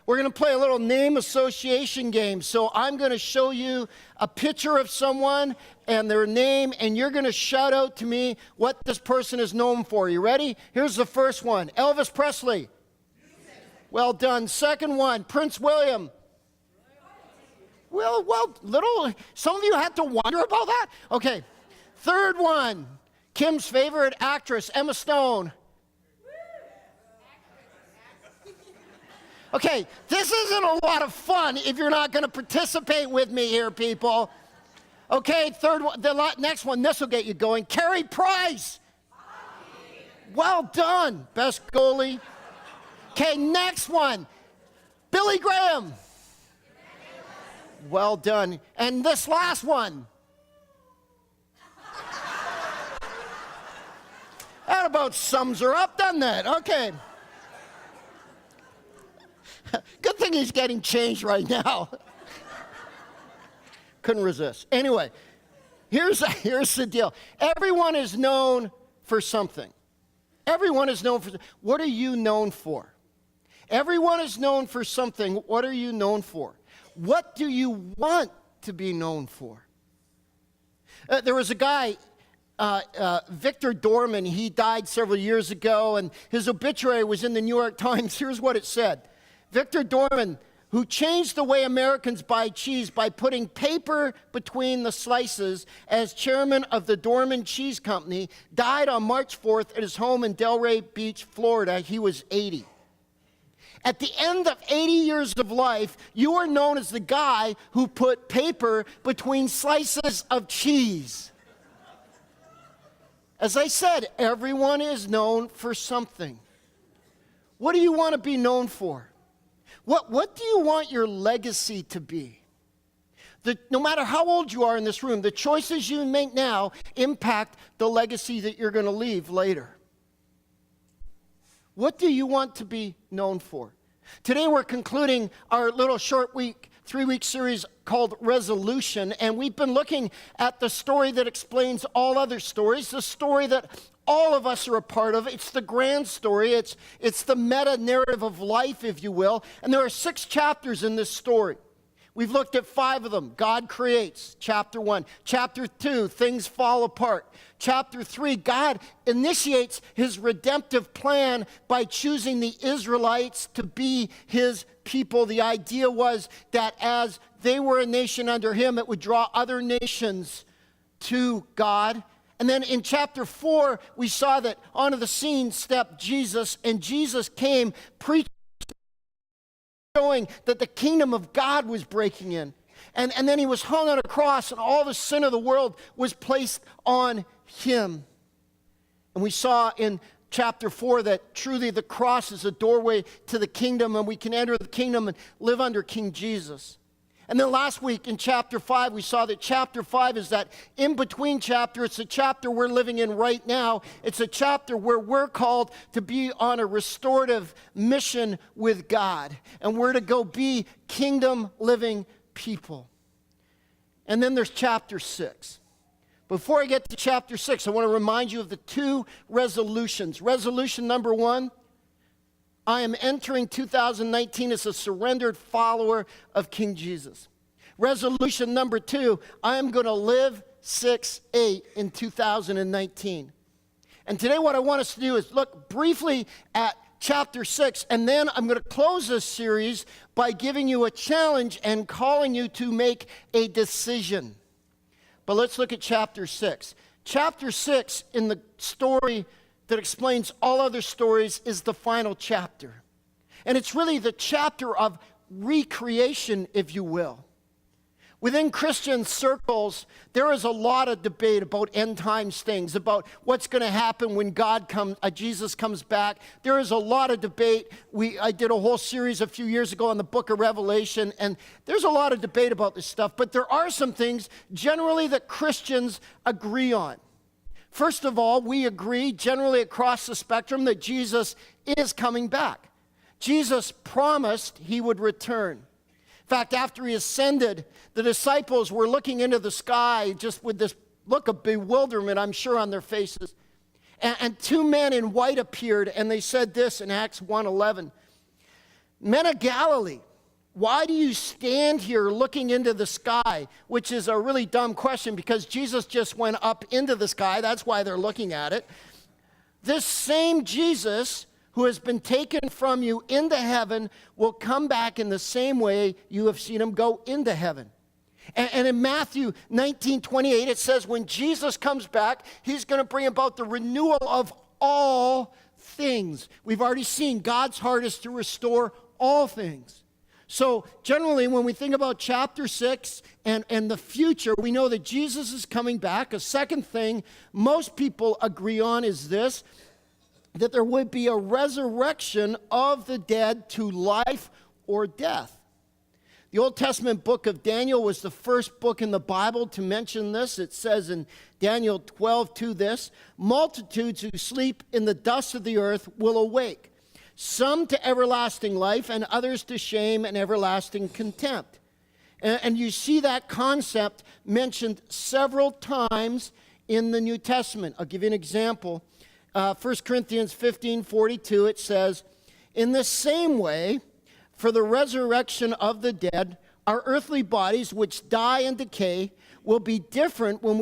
We're going to play a little name association game. So I'm going to show you a picture of someone and their name, and you're going to shout out to me what this person is known for. You ready? Here's the first one. Elvis Presley. Well done. Second one, Prince William. Well, some of you had to wonder about that. Okay. Third one, Kim's favorite actress, Emma Stone. Okay, this isn't a lot of fun if you're not going to participate with me here, people. Okay, third one, the next one, this will get you going. Carey Price. Well done, best goalie. Okay, next one, Billy Graham. Well done. And this last one. That about sums her up, doesn't it? Okay. Good thing he's getting changed right now. Couldn't resist. Anyway, here's the deal. Everyone is known for something. Everyone is known for something. What are you known for? Everyone is known for something. What are you known for? What do you want to be known for? There was a guy, Victor Dorman. He died several years ago, and his obituary was in the New York Times. Here's what it said. Victor Dorman, who changed the way Americans buy cheese by putting paper between the slices as chairman of the Dorman Cheese Company, died on March 4th at his home in Delray Beach, Florida. He was 80. At the end of 80 years of life, you are known as the guy who put paper between slices of cheese. As I said, everyone is known for something. What do you want to be known for? What do you want your legacy to be? No matter how old you are in this room, the choices you make now impact the legacy that you're going to leave later. What do you want to be known for? Today we're concluding our little short 3-week series called Resolution, and we've been looking at the story that explains all other stories, the story that all of us are a part of. It's the grand story. It's the meta-narrative of life, if you will. And there are 6 chapters in this story. We've looked at 5 of them. God creates, chapter 1. Chapter 2, things fall apart. Chapter 3, God initiates his redemptive plan by choosing the Israelites to be his people. The idea was that as they were a nation under him, it would draw other nations to God. And then in chapter 4, we saw that onto the scene stepped Jesus, and Jesus came preaching, showing that the kingdom of God was breaking in. And then he was hung on a cross, and all the sin of the world was placed on him. And we saw in chapter 4 that truly the cross is a doorway to the kingdom, and we can enter the kingdom and live under King Jesus. And then last week in chapter 5, we saw that chapter 5 is that in-between chapter. It's a chapter we're living in right now. It's a chapter where we're called to be on a restorative mission with God. And we're to go be kingdom-living people. And then there's chapter 6. Before I get to chapter 6, I want to remind you of the 2 resolutions. Resolution number 1, I am entering 2019 as a surrendered follower of King Jesus. Resolution number 2, I am going to live 6-8 in 2019. And today what I want us to do is look briefly at chapter 6, and then I'm going to close this series by giving you a challenge and calling you to make a decision. But let's look at chapter 6. Chapter 6 in the story that explains all other stories is the final chapter. And it's really the chapter of recreation, if you will. Within Christian circles, there is a lot of debate about end times things, about what's going to happen when Jesus comes back. There is a lot of debate. I did a whole series a few years ago on the book of Revelation, and there's a lot of debate about this stuff. But there are some things generally that Christians agree on. First of all, we agree generally across the spectrum that Jesus is coming back. Jesus promised he would return. In fact, after he ascended, the disciples were looking into the sky just with this look of bewilderment, I'm sure, on their faces. And 2 men in white appeared, and they said this in Acts 1:11. Men of Galilee, why do you stand here looking into the sky? Which is a really dumb question because Jesus just went up into the sky. That's why they're looking at it. This same Jesus who has been taken from you into heaven will come back in the same way you have seen him go into heaven. And in Matthew 19:28, it says when Jesus comes back, he's going to bring about the renewal of all things. We've already seen God's heart is to restore all things. So generally, when we think about chapter 6 and the future, we know that Jesus is coming back. A second thing most people agree on is this, that there would be a resurrection of the dead to life or death. The Old Testament book of Daniel was the first book in the Bible to mention this. It says in Daniel 12:2 this, multitudes who sleep in the dust of the earth will awake, some to everlasting life and others to shame and everlasting contempt. And you see that concept mentioned several times in the New Testament. I'll give you an example. 1 Corinthians 15:42, it says, in the same way, for the resurrection of the dead, our earthly bodies which die and decay will be different when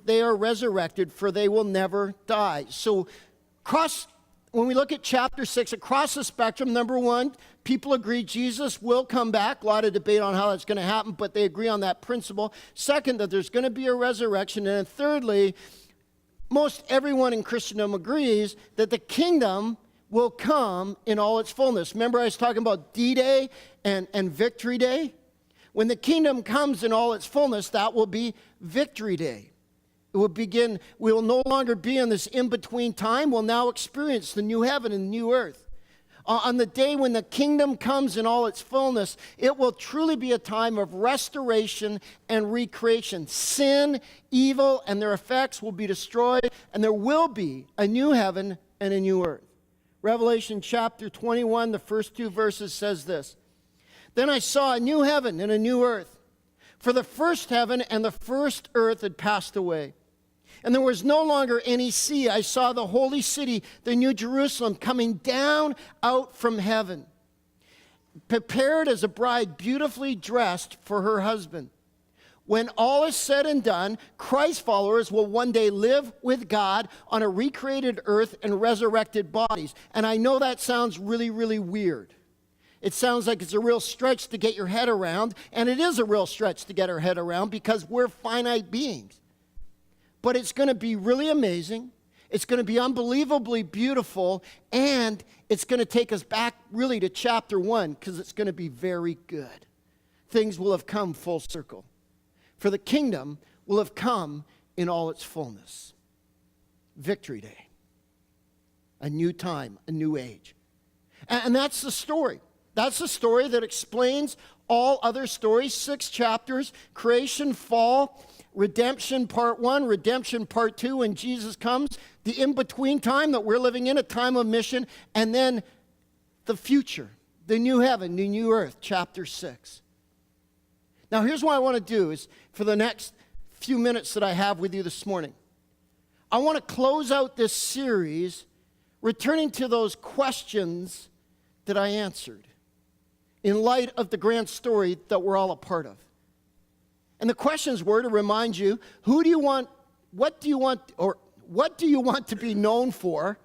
they are resurrected, for they will never die. So when we look at chapter 6, across the spectrum, number one, people agree Jesus will come back. A lot of debate on how that's going to happen, but they agree on that principle. Second, that there's going to be a resurrection. And then thirdly, most everyone in Christendom agrees that the kingdom will come in all its fullness. Remember I was talking about D-Day and Victory Day? When the kingdom comes in all its fullness, that will be Victory Day. It will begin, we will no longer be in this in-between time. We'll now experience the new heaven and new earth. On the day when the kingdom comes in all its fullness, it will truly be a time of restoration and recreation. Sin, evil, and their effects will be destroyed, and there will be a new heaven and a new earth. Revelation chapter 21, the first two verses says this, then I saw a new heaven and a new earth, for the first heaven and the first earth had passed away. And there was no longer any sea. I saw the holy city, the new Jerusalem, coming down out from heaven, prepared as a bride beautifully dressed for her husband. When all is said and done, Christ followers will one day live with God on a recreated earth and resurrected bodies. And I know that sounds really, really weird. It sounds like it's a real stretch to get your head around, and it is a real stretch to get our head around because we're finite beings. But it's going to be really amazing. It's going to be unbelievably beautiful, and it's going to take us back really to chapter 1 because it's going to be very good. Things will have come full circle. For the kingdom will have come in all its fullness. Victory Day. A new time, a new age. And that's the story. That's the story that explains all other stories. 6 chapters, creation, fall, redemption part 1, redemption part 2, when Jesus comes, the in-between time that we're living in, a time of mission, and then the future, the new heaven, the new earth, chapter 6. Now, here's what I want to do is for the next few minutes that I have with you this morning, I want to close out this series returning to those questions that I answered in light of the grand story that we're all a part of. And the questions were to remind you, what do you want to be known for?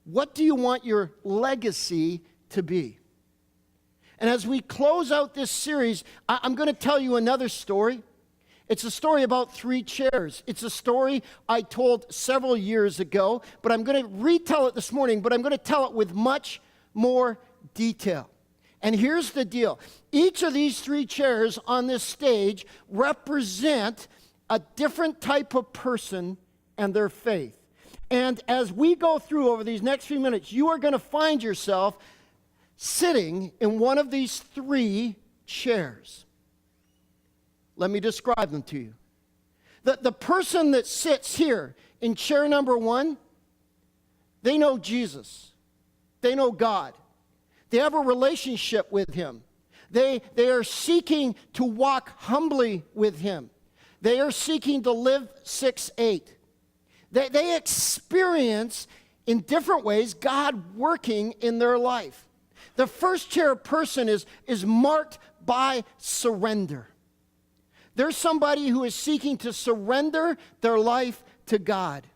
What do you want your legacy to be? And as we close out this series, I'm going to tell you another story. It's a story about 3 chairs. It's a story I told several years ago, but I'm going to retell it this morning, but I'm going to tell it with much more detail. And here's the deal. Each of these 3 chairs on this stage represent a different type of person and their faith. And as we go through over these next few minutes, you are going to find yourself sitting in one of these 3 chairs. Let me describe them to you. The person that sits here in chair number 1, they know Jesus. They know God. They have a relationship with him. They are seeking to walk humbly with him. They are seeking to live 6-8. They experience in different ways God working in their life. The first chair person is marked by surrender. There's somebody who is seeking to surrender their life to God.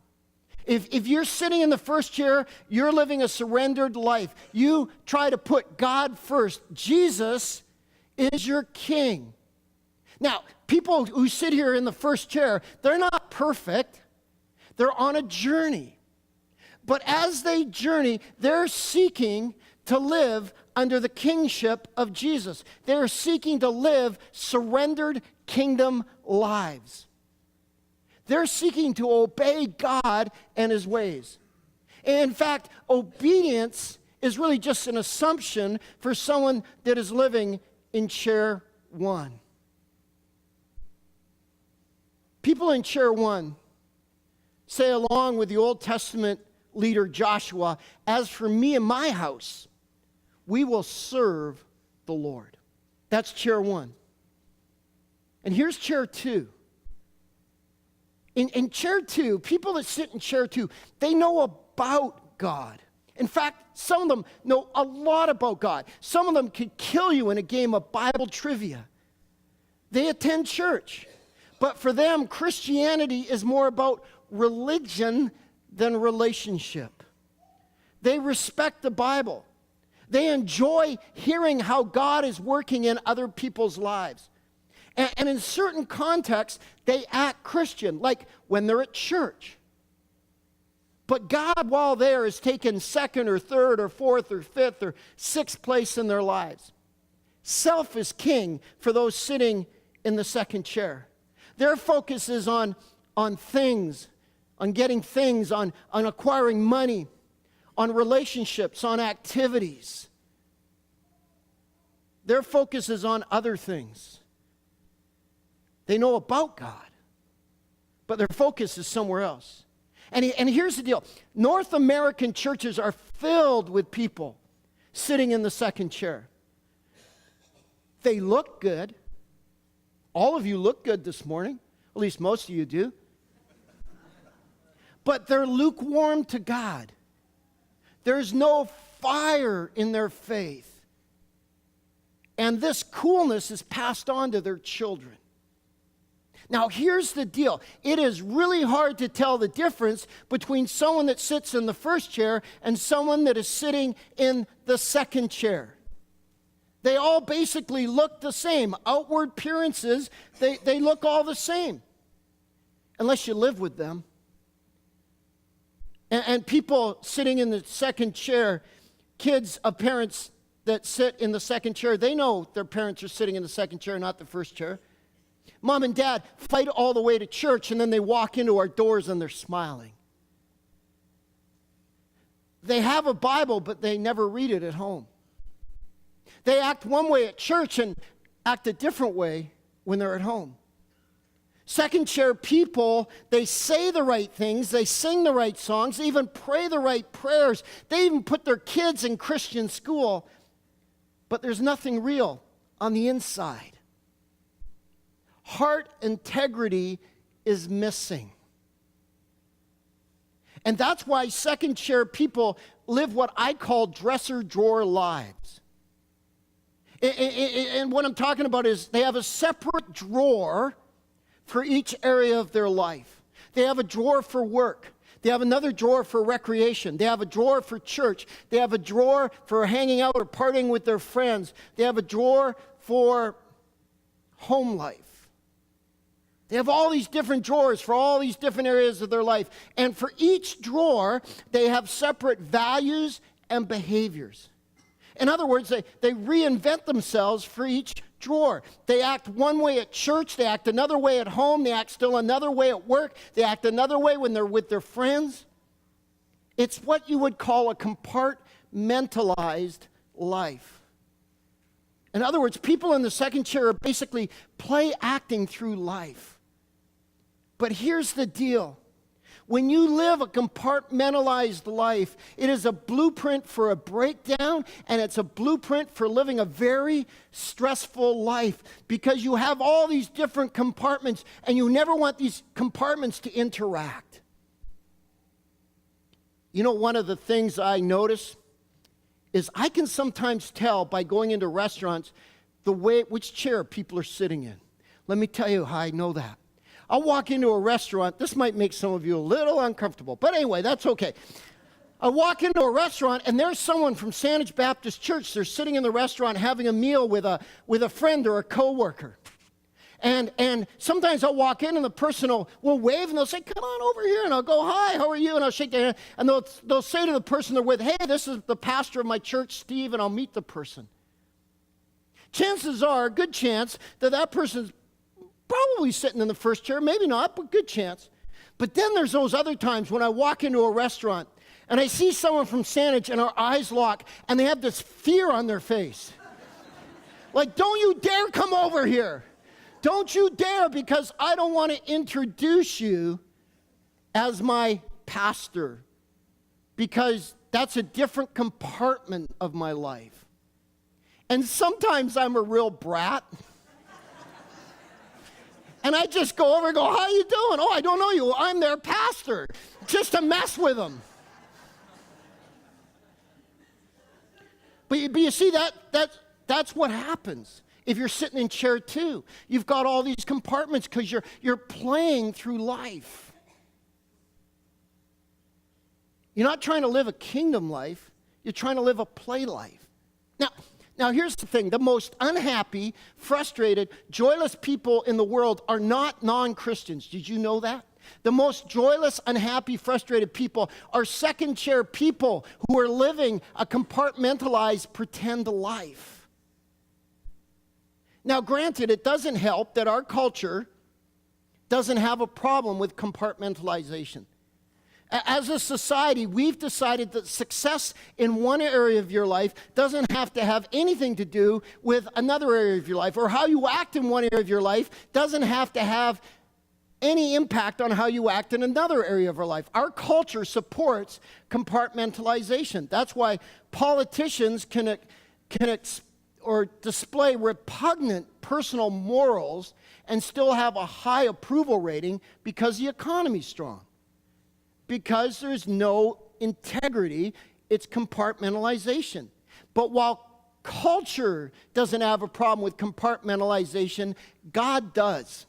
If you're sitting in the first chair, you're living a surrendered life. You try to put God first. Jesus is your king. Now, people who sit here in the first chair, they're not perfect. They're on a journey. But as they journey, they're seeking to live under the kingship of Jesus. They're seeking to live surrendered kingdom lives. They're seeking to obey God and his ways. And in fact, obedience is really just an assumption for someone that is living in chair one. People in chair one say, along with the Old Testament leader Joshua, "As for me and my house, we will serve the Lord." That's chair one. And here's chair two. In chair two, people that sit in chair two, they know about God. In fact, some of them know a lot about God. Some of them could kill you in a game of Bible trivia. They attend church. But for them, Christianity is more about religion than relationship. They respect the Bible. They enjoy hearing how God is working in other people's lives. And in certain contexts, they act Christian, like when they're at church. But God, while there, is taken second or third or fourth or fifth or sixth place in their lives. Self is king for those sitting in the second chair. Their focus is on things, on getting things, on acquiring money, on relationships, on activities. Their focus is on other things. They know about God, but their focus is somewhere else. And here's the deal. North American churches are filled with people sitting in the second chair. They look good. All of you look good this morning. At least most of you do. But they're lukewarm to God. There's no fire in their faith. And this coolness is passed on to their children. Now, here's the deal. It is really hard to tell the difference between someone that sits in the first chair and someone that is sitting in the second chair. They all basically look the same. Outward appearances, they look all the same. Unless you live with them. And people sitting in the second chair, kids of parents that sit in the second chair, they know their parents are sitting in the second chair, not the first chair. Mom and dad fight all the way to church, and then they walk into our doors and they're smiling. They have a Bible, but they never read it at home. They act one way at church and act a different way when they're at home. Second chair people, they say the right things, they sing the right songs, they even pray the right prayers. They even put their kids in Christian school, but there's nothing real on the inside. Heart integrity is missing. And that's why second chair people live what I call dresser drawer lives. And what I'm talking about is they have a separate drawer for each area of their life. They have a drawer for work. They have another drawer for recreation. They have a drawer for church. They have a drawer for hanging out or partying with their friends. They have a drawer for home life. They have all these different drawers for all these different areas of their life. And for each drawer, they have separate values and behaviors. In other words, they reinvent themselves for each drawer. They act one way at church, they act another way at home, they act still another way at work, they act another way when they're with their friends. It's what you would call a compartmentalized life. In other words, people in the second chair are basically play acting through life. But here's the deal. When you live a compartmentalized life, it is a blueprint for a breakdown, and it's a blueprint for living a very stressful life because you have all these different compartments, and you never want these compartments to interact. You know, one of the things I notice is I can sometimes tell by going into restaurants which chair people are sitting in. Let me tell you how I know that. I'll walk into a restaurant. This might make some of you a little uncomfortable, but anyway, that's okay. I walk into a restaurant, and there's someone from Sandwich Baptist Church. They're sitting in the restaurant having a meal with a friend or a coworker. And sometimes I'll walk in, and the person will wave, and they'll say, "Come on over here," and I'll go, "Hi, how are you?" And I'll shake their hand, and they'll say to the person they're with, "Hey, this is the pastor of my church, Steve," and I'll meet the person. Chances are, a good chance, that person's probably sitting in the first chair, maybe not, but good chance. But then there's those other times when I walk into a restaurant and I see someone from Sandwich and our eyes lock and they have this fear on their face. Like, don't you dare come over here. Don't you dare, because I don't want to introduce you as my pastor, because that's a different compartment of my life. And sometimes I'm a real brat. And I just go over and go, "How you doing?" "Oh, I don't know you." "I'm their pastor," just to mess with them. But you see, that's what happens if you're sitting in chair 2. You've got all these compartments because you're playing through life. You're not trying to live a kingdom life. You're trying to live a play life. Now, here's the thing. The most unhappy, frustrated, joyless people in the world are not non-Christians. Did you know that? The most joyless, unhappy, frustrated people are second-chair people who are living a compartmentalized, pretend life. Now, granted, it doesn't help that our culture doesn't have a problem with compartmentalization. As a society, we've decided that success in one area of your life doesn't have to have anything to do with another area of your life, or how you act in one area of your life doesn't have to have any impact on how you act in another area of our life. Our culture supports compartmentalization. That's why politicians can display repugnant personal morals and still have a high approval rating, because the economy's strong. Because there's no integrity, it's compartmentalization. But while culture doesn't have a problem with compartmentalization, God does.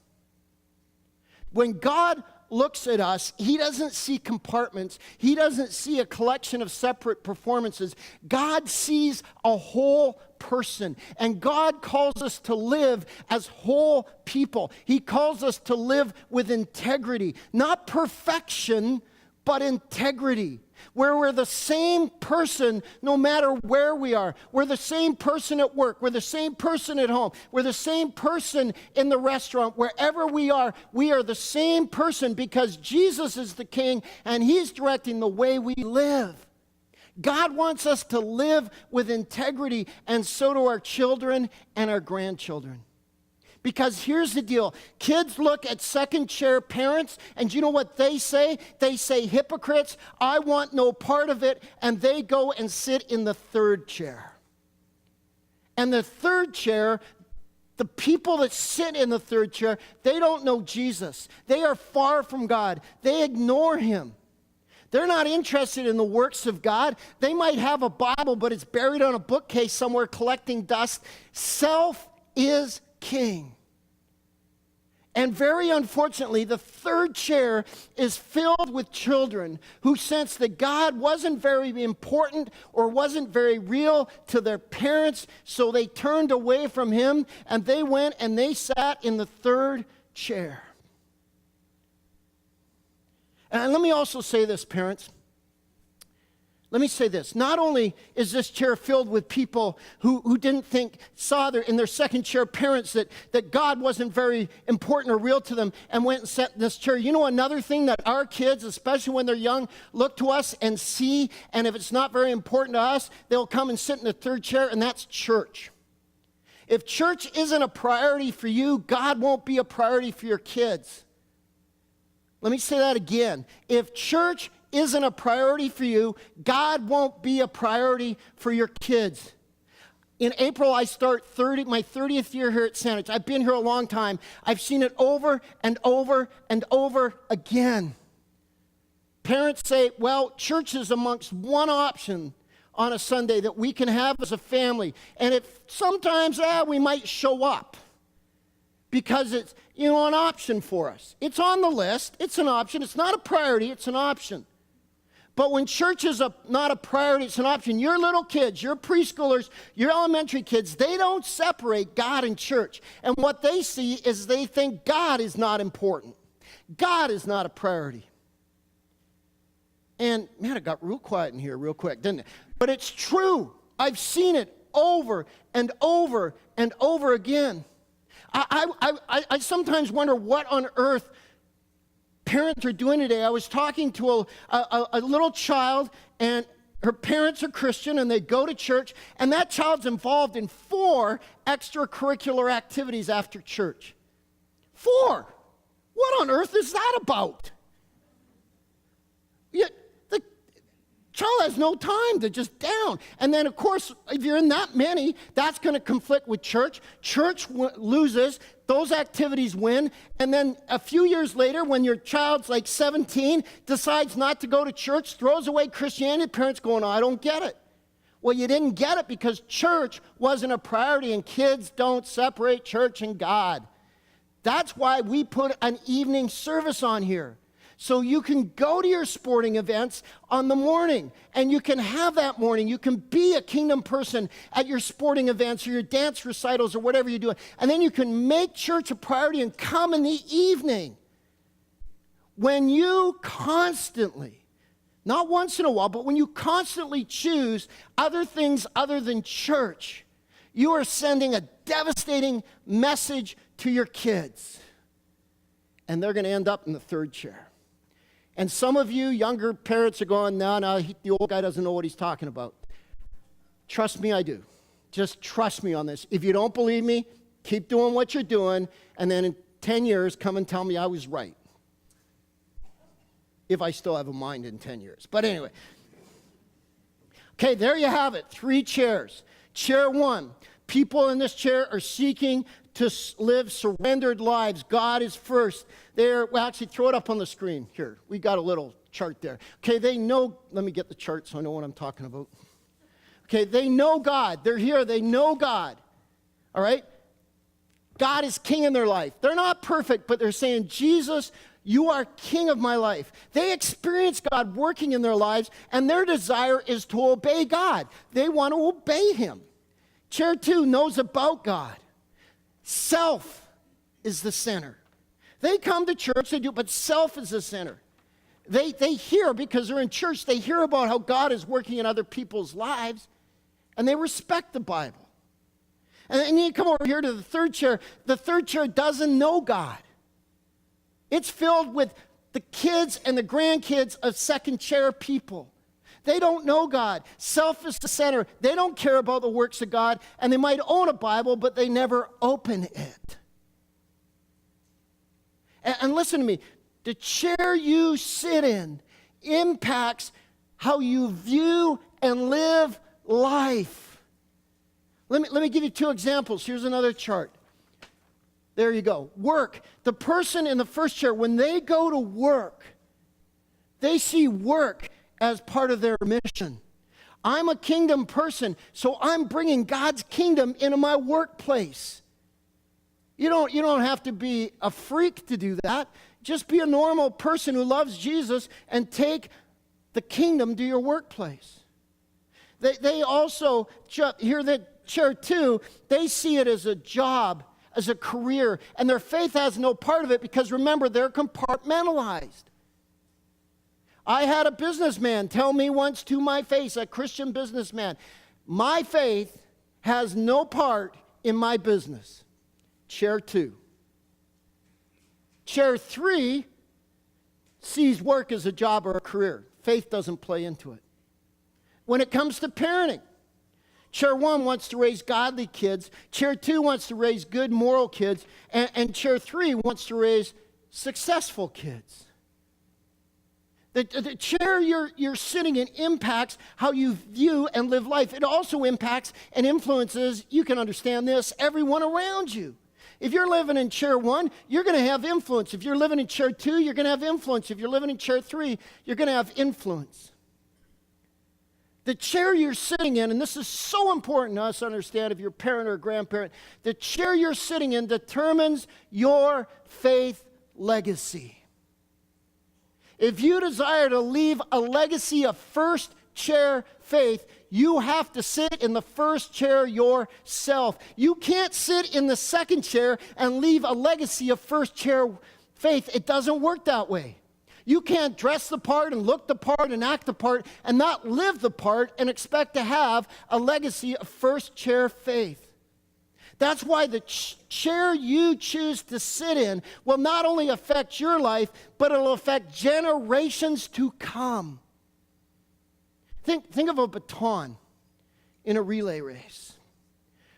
When God looks at us, he doesn't see compartments. He doesn't see a collection of separate performances. God sees a whole person. And God calls us to live as whole people. He calls us to live with integrity. Not perfection, but integrity, where we're the same person no matter where we are. We're the same person at work. We're the same person at home. We're the same person in the restaurant. Wherever we are the same person, because Jesus is the King and he's directing the way we live. God wants us to live with integrity, and so do our children and our grandchildren. Because here's the deal. Kids look at second-chair parents, and you know what they say? They say, "Hypocrites, I want no part of it," and they go and sit in the third chair. And the third chair, the people that sit in the third chair, they don't know Jesus. They are far from God. They ignore him. They're not interested in the works of God. They might have a Bible, but it's buried on a bookcase somewhere collecting dust. Self is king. And very unfortunately, the third chair is filled with children who sense that God wasn't very important or wasn't very real to their parents, so they turned away from him and they went and they sat in the third chair. And let me also say this, parents. Let me say this. Not only is this chair filled with people who saw in their second chair parents that God wasn't very important or real to them and went and sat in this chair. You know another thing that our kids, especially when they're young, look to us and see, and if it's not very important to us, they'll come and sit in the third chair, and that's church. If church isn't a priority for you, God won't be a priority for your kids. Let me say that again. If church isn't a priority for you, God won't be a priority for your kids. In April, I start my 30th year here at Sandwich. I've been here a long time. I've seen it over and over and over again. Parents say, "Well, church is amongst one option on a Sunday that we can have as a family. And if sometimes we might show up because it's, an option for us. It's on the list. It's an option. It's not a priority. It's an option. But when church is not a priority, it's an option. Your little kids, your preschoolers, your elementary kids, they don't separate God and church. And what they see is they think God is not important. God is not a priority. And man, it got real quiet in here real quick, didn't it? But it's true. I've seen it over and over and over again. I sometimes wonder what on earth parents are doing today. I was talking to a little child, and her parents are Christian, and they go to church, and that child's involved in 4 extracurricular activities after church. 4. What on earth is that about? The child has no time to just down. And then, of course, if you're in that many, that's going to conflict with church. Church loses. Those activities win. And then a few years later, when your child's like 17, decides not to go to church, throws away Christianity, parents going, I don't get it. Well, you didn't get it because church wasn't a priority, and kids don't separate church and God. That's why we put an evening service on here. So you can go to your sporting events on the morning, and you can have that morning. You can be a kingdom person at your sporting events or your dance recitals or whatever you do. And then you can make church a priority and come in the evening. When you constantly, not once in a while, but when you constantly choose other things other than church, you are sending a devastating message to your kids. And they're going to end up in the 3rd chair. And some of you younger parents are going, no, the old guy doesn't know what he's talking about. Trust me, I do. Just trust me on this. If you don't believe me, keep doing what you're doing, and then in 10 years, come and tell me I was right. If I still have a mind in 10 years. But anyway. Okay, there you have it. 3 chairs. Chair 1. People in this chair are seeking to live surrendered lives. God is first. Well, actually, throw it up on the screen. Here, we got a little chart there. Okay, they know, let me get the chart so I know what I'm talking about. Okay, they know God. They're here. They know God. All right? God is king in their life. They're not perfect, but they're saying, Jesus, you are king of my life. They experience God working in their lives, and their desire is to obey God. They want to obey him. Chair 2 knows about God. Self is the center. They come to church, they do, but self is the center. They hear, because they're in church, they hear about how God is working in other people's lives, and they respect the Bible. And then you come over here to the 3rd chair. The 3rd chair doesn't know God. It's filled with the kids and the grandkids of 2nd chair people. They don't know God. Self is the center. They don't care about the works of God, and they might own a Bible, but they never open it. And listen to me. The chair you sit in impacts how you view and live life. Let me give you 2 examples. Here's another chart. There you go. Work. The person in the 1st chair, when they go to work, they see work as part of their mission. I'm a kingdom person, so I'm bringing God's kingdom into my workplace. You don't have to be a freak to do that. Just be a normal person who loves Jesus and take the kingdom to your workplace. They also, here that chair 2, they see it as a job, as a career, and their faith has no part of it because, remember, they're compartmentalized. I had a businessman tell me once to my face, a Christian businessman, my faith has no part in my business. Chair 2. Chair 3 sees work as a job or a career. Faith doesn't play into it. When it comes to parenting, Chair 1 wants to raise godly kids. Chair 2 wants to raise good moral kids. And Chair 3 wants to raise successful kids. The chair you're sitting in impacts how you view and live life. It also impacts and influences, you can understand this, everyone around you. If you're living in chair 1, you're going to have influence. If you're living in chair 2, you're going to have influence. If you're living in chair 3, you're going to have influence. The chair you're sitting in, and this is so important to us to understand if you're a parent or a grandparent, the chair you're sitting in determines your faith legacy. If you desire to leave a legacy of first chair faith, you have to sit in the first chair yourself. You can't sit in the second chair and leave a legacy of first chair faith. It doesn't work that way. You can't dress the part and look the part and act the part and not live the part and expect to have a legacy of first chair faith. That's why the chair you choose to sit in will not only affect your life, but it'll affect generations to come. Think of a baton in a relay race,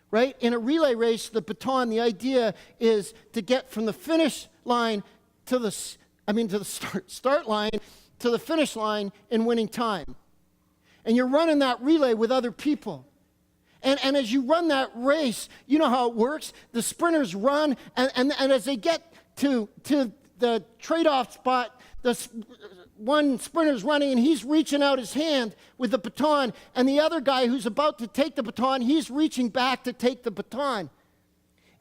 right? In a relay race, the baton, the idea is to get from the finish line to the start line to the finish line in winning time. And you're running that relay with other people. And as you run that race, you know how it works. The sprinters run, and as they get to the trade-off spot, one sprinter's running, and he's reaching out his hand with the baton, and the other guy who's about to take the baton, he's reaching back to take the baton.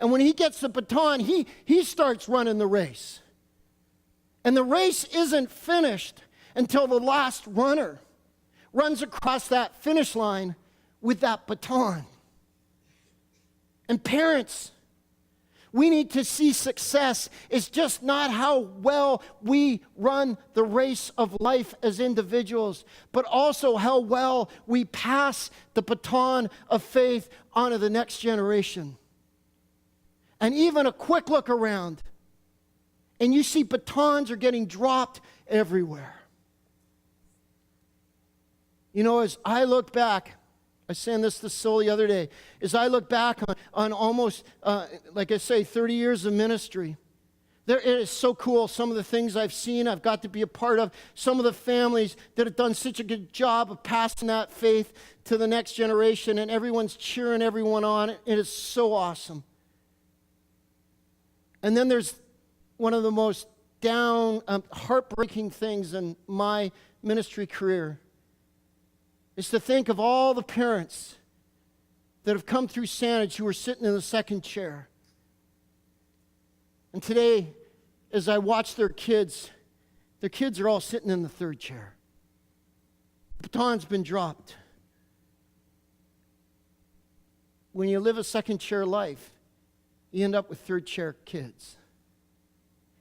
And when he gets the baton, he starts running the race. And the race isn't finished until the last runner runs across that finish line with that baton. And parents, we need to see success is just not how well we run the race of life as individuals, but also how well we pass the baton of faith on to the next generation. And even a quick look around, and you see batons are getting dropped everywhere. You know, as I look back, I was saying this to Sol the other day, as I look back on almost, like I say, 30 years of ministry, it is so cool, some of the things I've seen, I've got to be a part of, some of the families that have done such a good job of passing that faith to the next generation, and everyone's cheering everyone on. It is so awesome. And then there's one of the most heartbreaking things in my ministry career is to think of all the parents that have come through Sandage who are sitting in the second chair. And today, as I watch their kids are all sitting in the third chair. The baton's been dropped. When you live a second chair life, you end up with third chair kids.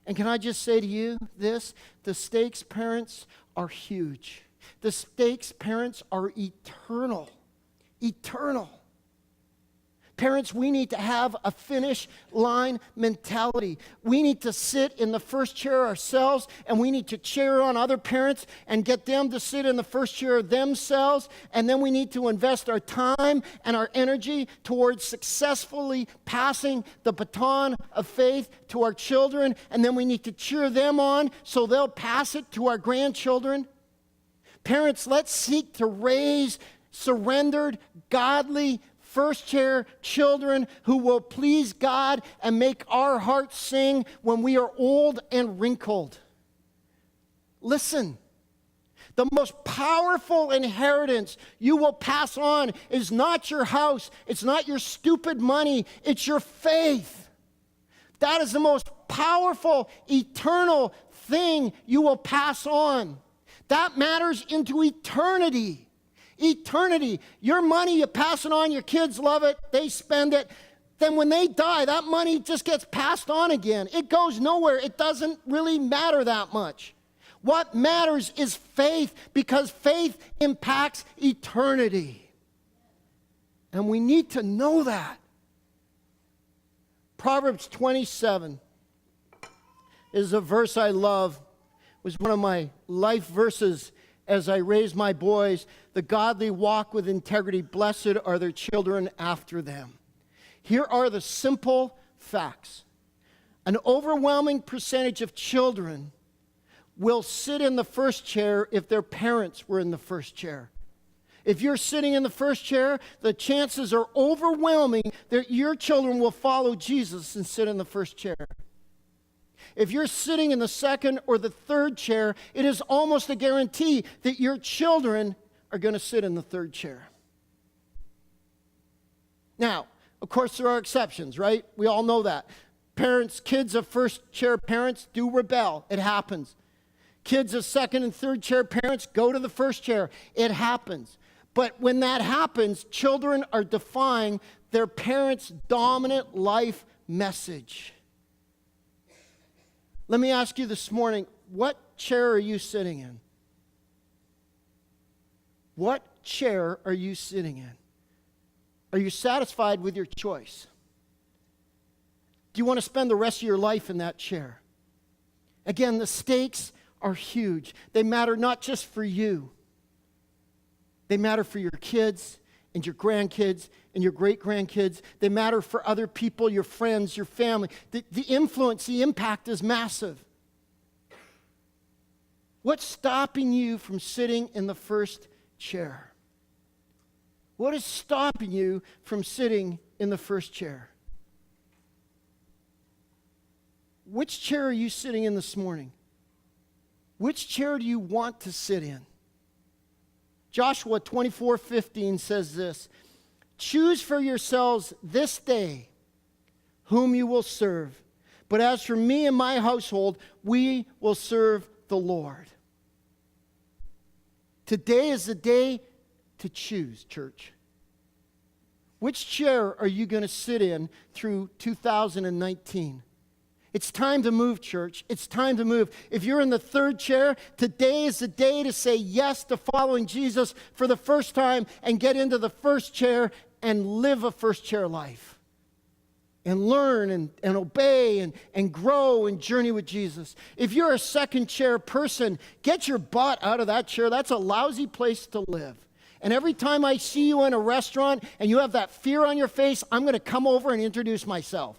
And can I just say to you this? The stakes, parents, are huge. The stakes, parents, are eternal. Eternal. Parents, we need to have a finish line mentality. We need to sit in the first chair ourselves, and we need to cheer on other parents and get them to sit in the first chair themselves. And then we need to invest our time and our energy towards successfully passing the baton of faith to our children. And then we need to cheer them on so they'll pass it to our grandchildren. Parents, let's seek to raise surrendered, godly, first chair children who will please God and make our hearts sing when we are old and wrinkled. Listen, the most powerful inheritance you will pass on is not your house, it's not your stupid money, it's your faith. That is the most powerful, eternal thing you will pass on. That matters into eternity. Eternity. Your money, you pass it on, your kids love it, they spend it. Then when they die, that money just gets passed on again. It goes nowhere. It doesn't really matter that much. What matters is faith, because faith impacts eternity. And we need to know that. Proverbs 27 is a verse I love. It was one of my life verses as I raise my boys. The godly walk with integrity. Blessed are their children after them. Here are the simple facts. An overwhelming percentage of children will sit in the first chair if their parents were in the first chair. If you're sitting in the first chair, the chances are overwhelming that your children will follow Jesus and sit in the first chair. If you're sitting in the second or the third chair, it is almost a guarantee that your children are going to sit in the third chair. Now, of course, there are exceptions, right? We all know that. Parents, kids of first chair parents do rebel. It happens. Kids of second and third chair parents go to the first chair. It happens. But when that happens, children are defying their parents' dominant life message. Let me ask you this morning, what chair are you sitting in? What chair are you sitting in? Are you satisfied with your choice? Do you want to spend the rest of your life in that chair? Again, the stakes are huge. They matter not just for you. They matter for your kids and your grandkids and your great-grandkids. They matter for other people, your friends, your family. The influence, the impact is massive. What's stopping you from sitting in the first chair? What is stopping you from sitting in the first chair? Which chair are you sitting in this morning? Which chair do you want to sit in? Joshua 24:15 says this, "Choose for yourselves this day whom you will serve. But as for me and my household, we will serve the Lord." Today is the day to choose, church. Which chair are you going to sit in through 2019? It's time to move, church. It's time to move. If you're in the third chair, today is the day to say yes to following Jesus for the first time and get into the first chair and live a first chair life. And learn and obey and grow and journey with Jesus. If you're a second chair person, get your butt out of that chair. That's a lousy place to live. And every time I see you in a restaurant and you have that fear on your face, I'm going to come over and introduce myself.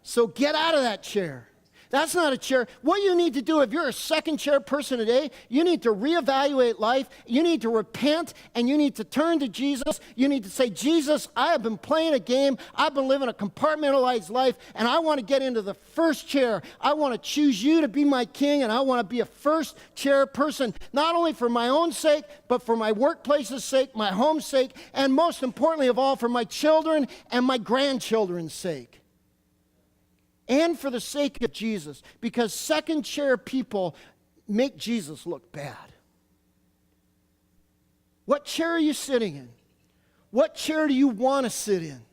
So get out of that chair. That's not a chair. What you need to do, if you're a second chair person today, you need to reevaluate life. You need to repent, and you need to turn to Jesus. You need to say, Jesus, I have been playing a game. I've been living a compartmentalized life, and I want to get into the first chair. I want to choose you to be my king, and I want to be a first chair person, not only for my own sake, but for my workplace's sake, my home's sake, and most importantly of all, for my children and my grandchildren's sake. And for the sake of Jesus, because second chair people make Jesus look bad. What chair are you sitting in? What chair do you want to sit in?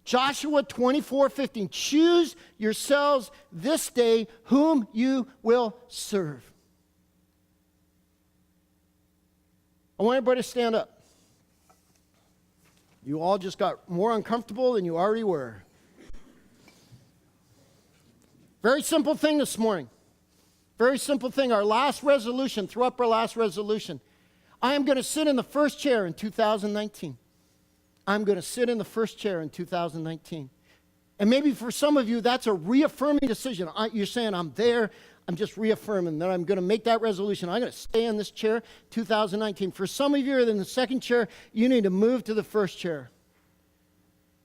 Joshua 24:15, choose yourselves this day whom you will serve. I want everybody to stand up. You all just got more uncomfortable than you already were. Very simple thing this morning. Very simple thing. Our last resolution, throw up our last resolution. I am going to sit in the first chair in 2019. I'm going to sit in the first chair in 2019. And maybe for some of you, that's a reaffirming decision. You're saying, I'm there. I'm just reaffirming that I'm going to make that resolution. I'm going to stay in this chair 2019. For some of you who are in the second chair, you need to move to the first chair.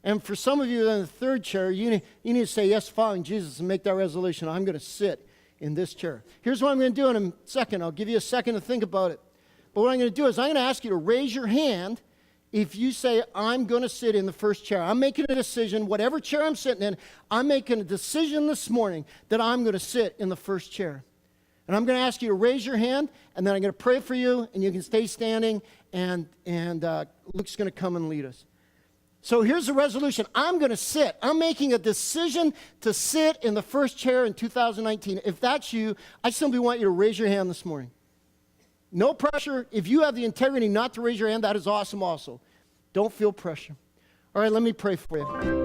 And for some of you in the third chair, you need to say yes, following Jesus, and make that resolution. I'm going to sit in this chair. Here's what I'm going to do in a second. I'll give you a second to think about it. But what I'm going to do is I'm going to ask you to raise your hand if you say, I'm going to sit in the first chair. I'm making a decision, whatever chair I'm sitting in, I'm making a decision this morning that I'm going to sit in the first chair. And I'm going to ask you to raise your hand, and then I'm going to pray for you, and you can stay standing, and Luke's going to come and lead us. So here's the resolution. I'm going to sit. I'm making a decision to sit in the first chair in 2019. If that's you, I simply want you to raise your hand this morning. No pressure. If you have the integrity not to raise your hand, that is awesome also. Don't feel pressure. All right, let me pray for you.